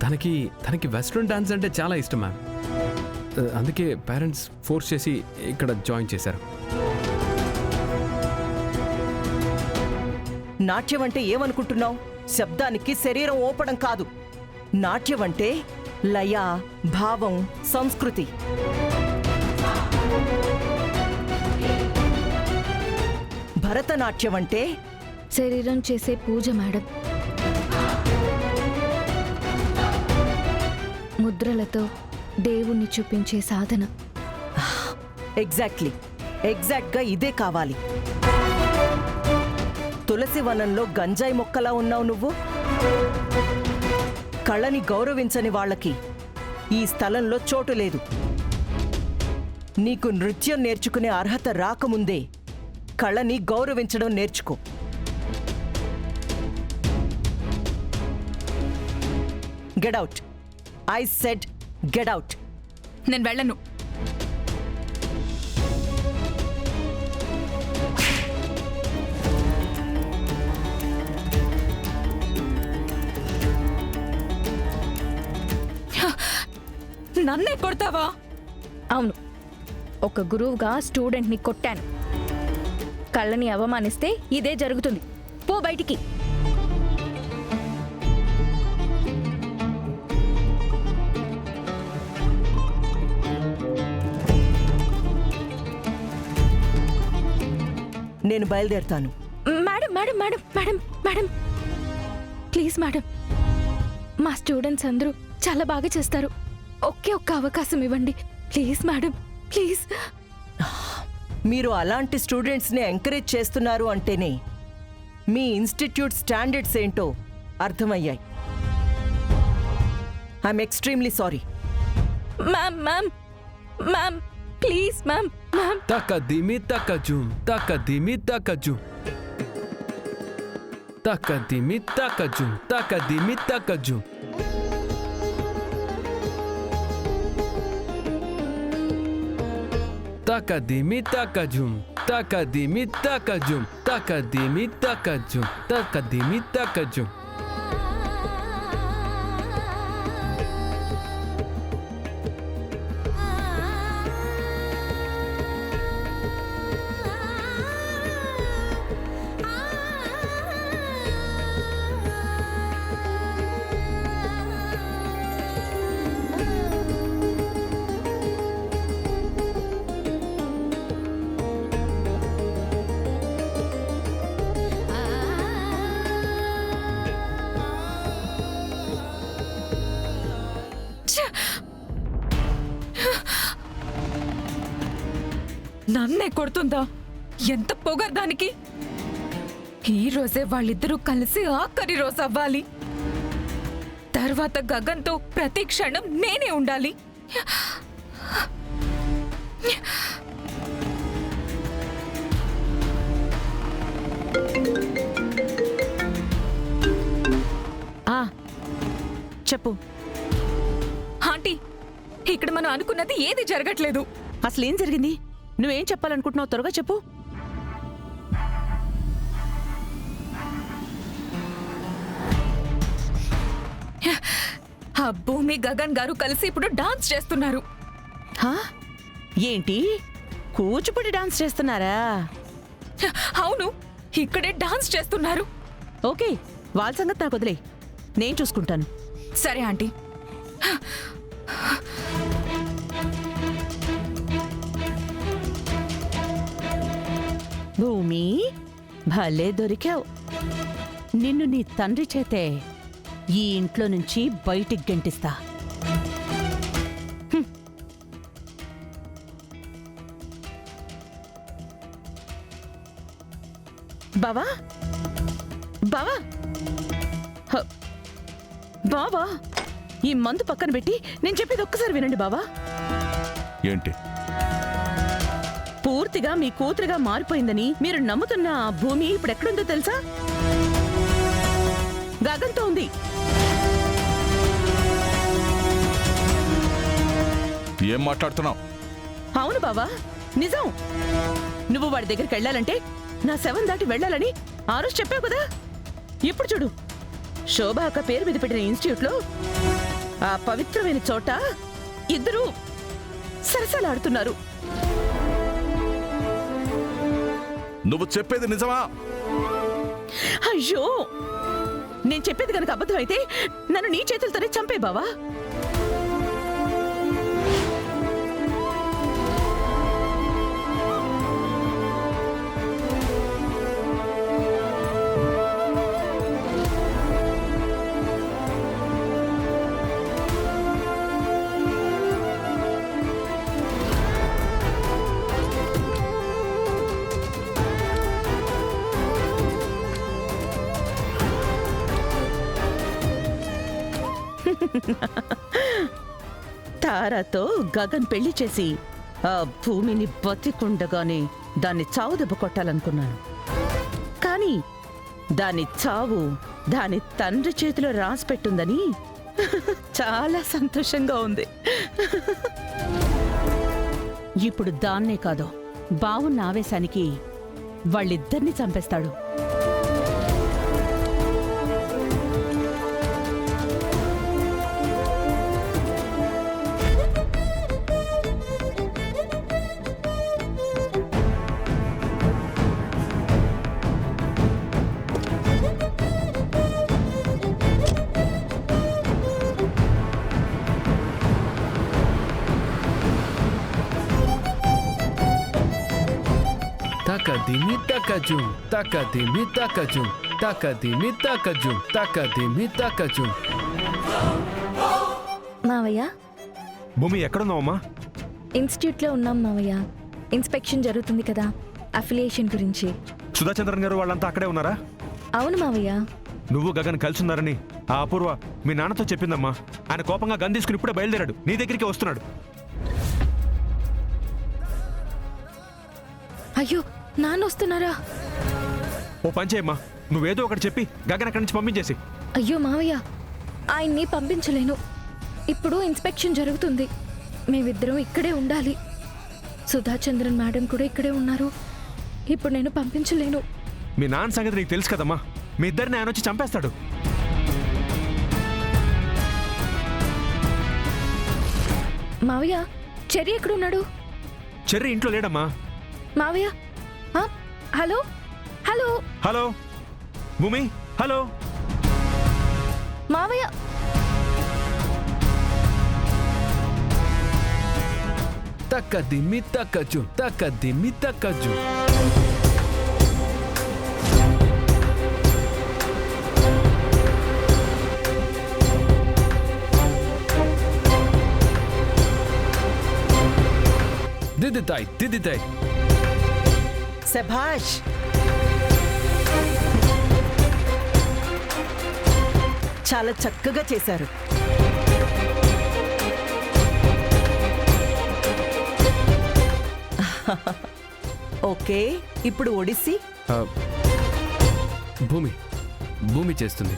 తనకి western dance అంటే చాలా ఇష్టం మ్యామ్. అందుకే పేరెంట్స్ ఫోర్స్ చేసి ఇక్కడ జాయిన్ చేశారు. నాట్యం అంటే ఏమనుకుంటున్నావు? శబ్దానికి శరీరం ఓపడం కాదు. నాట్యం అంటే లయ, భావం, సంస్కృతి. భరతనాట్యం అంటే శరీరం చేసే పూజ మేడం. ముద్రలతో దేవుణ్ణి చూపించే సాధన. ఎగ్జాక్ట్గా ఇదే కావాలి. తులసి వనంలో గంజాయి మొక్కలా ఉన్నావు నువ్వు. కళని గౌరవించని వాళ్ళకి ఈ స్థలంలో చోటు లేదు. నీకు నృత్యం నేర్చుకునే అర్హత రాకముందే కళని గౌరవించడం నేర్చుకో. Get out. I said get out. నేను వెళ్ళను. నన్నే కొడతావా? అవును, ఒక గురువుగా స్టూడెంట్ని కొట్టాను. కళ్ళని అవమానిస్తే ఇదే జరుగుతుంది. పో బయటికి. నేను బయలుదేరుతాను. Madam madam madam madam madam please madam, మా స్టూడెంట్స్ అందరూ చాలా బాగా చేస్తారు. ఒక్క అవకాశం ఇవ్వండి ప్లీజ్ మేడం, ప్లీజ్. మీరు అలాంటి స్టూడెంట్స్ని ఎంకరేజ్ చేస్తున్నారు అంటేనే మీ ఇన్స్టిట్యూట్ స్టాండర్డ్స్ ఏంటో అర్థమయ్యాయి. I'm extremely sorry. Ma'am ma'am ma'am please ma'am ma'am. తకదిమి తకజుమ్ తకదిమి తకజుమ్ తకదిమి తకజుమ్ తకదిమి తకజుమ్. Takadimi takajum, takadimi takajum, takadimi takajum, takadimi takajum. నన్నే కొడుతుందా? ఎంత పొగరు దానికి! ఈ రోజే వాళ్ళిద్దరూ కలిసి ఆఖరి రోజు అవ్వాలి. తర్వాత గగన్తో ప్రతి క్షణం నేనే ఉండాలి. చెప్పు ఆంటీ, ఇక్కడ మనం అనుకున్నది ఏది జరగట్లేదు. అసలేం జరిగింది? నువ్వేం చెప్పాలనుకుంటున్నావు? త్వరగా చెప్పు. ఆ భూమి, గగన్ గారు కలిసి ఇప్పుడు డాన్స్ చేస్తున్నారు. ఏంటి, కూచిపూడి డాన్స్ చేస్తున్నారా? అవును, ఇక్కడే డాన్స్ చేస్తున్నారు. ఓకే, వాళ్ళ సంగతి నాకు వదిలే, నేను చూసుకుంటాను. సరే ఆంటీ. భూమి, భలే దొరికావు. నిన్ను నీ తండ్రి చేతే ఈ ఇంట్లో నుంచి బయటికి గెంటిస్తా. బావా, బావా, బావా, ఈ మందు పక్కన పెట్టి నేను చెప్పేది ఒక్కసారి వినండి బావా. ఏంటి? పూర్తిగా మీ కూతురుగా మారిపోయిందని మీరు నమ్ముతున్న ఆ భూమి ఇప్పుడు ఎక్కడుందో తెలుసా? గగన్తో ఉంది. ఏం మాట్లాడుతున్నావు? అవును బావా, నిజం. నువ్వు వాడి దగ్గరికి వెళ్ళాలంటే నా శవం దాటి వెళ్ళాలని ఆ రోజు చెప్పావు కదా. ఇప్పుడు చూడు, శోభా అక్క పేరు మీద పెట్టిన ఇన్స్టిట్యూట్లో ఆ పవిత్రమైన చోట ఇద్దరూ సరసలాడుతున్నారు. నువ్వు చెప్పేది నిజమా? అయ్యో, నేను చెప్పేది గనక అబద్ధం అయితే నన్ను నీ చేతులతోనే చంపే బావా. తారాతో గగన్ పెళ్లి చేసి ఆ భూమిని బతికుండగానే దాన్ని చావు దెబ్బ కొట్టాలనుకున్నాను. కానీ దాని చావు దాని తండ్రి చేతిలో రాసి పెట్టుందని చాలా సంతోషంగా ఉంది. ఇప్పుడు దాన్నే కాదు, బావున్న ఆవేశానికి వాళ్ళిద్దరినీ చంపేస్తాడు. Takadimi takajum, takadimi takajum, takadimi takajum, takadimi takajum. మావయ్య, భూమి ఎక్కడున్నావమ్మా? ఇన్స్టిట్యూట్లో ఉన్నాం మావయ్య. ఇన్స్పెక్షన్ జరుగుతుంది కదా, అఫిలియేషన్ గురించి. సుధాచంద్రన్ గారు వాళ్ళంతా అక్కడే ఉన్నారా? అవును మావయ్య. నువ్వు గగన్ కలిసి ఉన్నారని ఆ అపూర్వ మీ నాన్నతో చెప్పిందమ్మా. ఆయన కోపంగా గన్ తీసుకుని ఇప్పుడే బయలుదేరాడు, నీ దగ్గరికి వస్తున్నాడు. అయ్యో, నాన్న వస్తున్నారా? ఓ పని చేయమ్మా, నువ్వేదో ఒకటి చెప్పి గగన్ అక్కడి నుంచి పంపించేసి. అయ్యో మావయ్య, ఆయన్ని పంపించలేను. ఇప్పుడు ఇన్స్పెక్షన్ జరుగుతుంది, మేమిద్దరం ఇక్కడే ఉండాలి. సుధాచంద్రన్ మేడం కూడా ఇక్కడే ఉన్నారు. ఇప్పుడు నేను పంపించలేను. మీ నాన్న సంగతి నీకు తెలుసు కదమ్మా, మీ ఇద్దరిని ఆయన వచ్చి చంపేస్తాడు. మావయ్య, చెర్రీ ఎక్కడున్నాడు? చెర్రీ ఇంట్లో లేడమ్మా. మావయ్య, హలో హలో హలో భూమి, హలో మావయ్య. Takadimi takajum, takadimi takajum. Diditai. శభాష్. చాలా చక్కగా చేశారు. ఓకే, ఇప్పుడు ఒడిస్సీ. భూమి చేస్తుంది.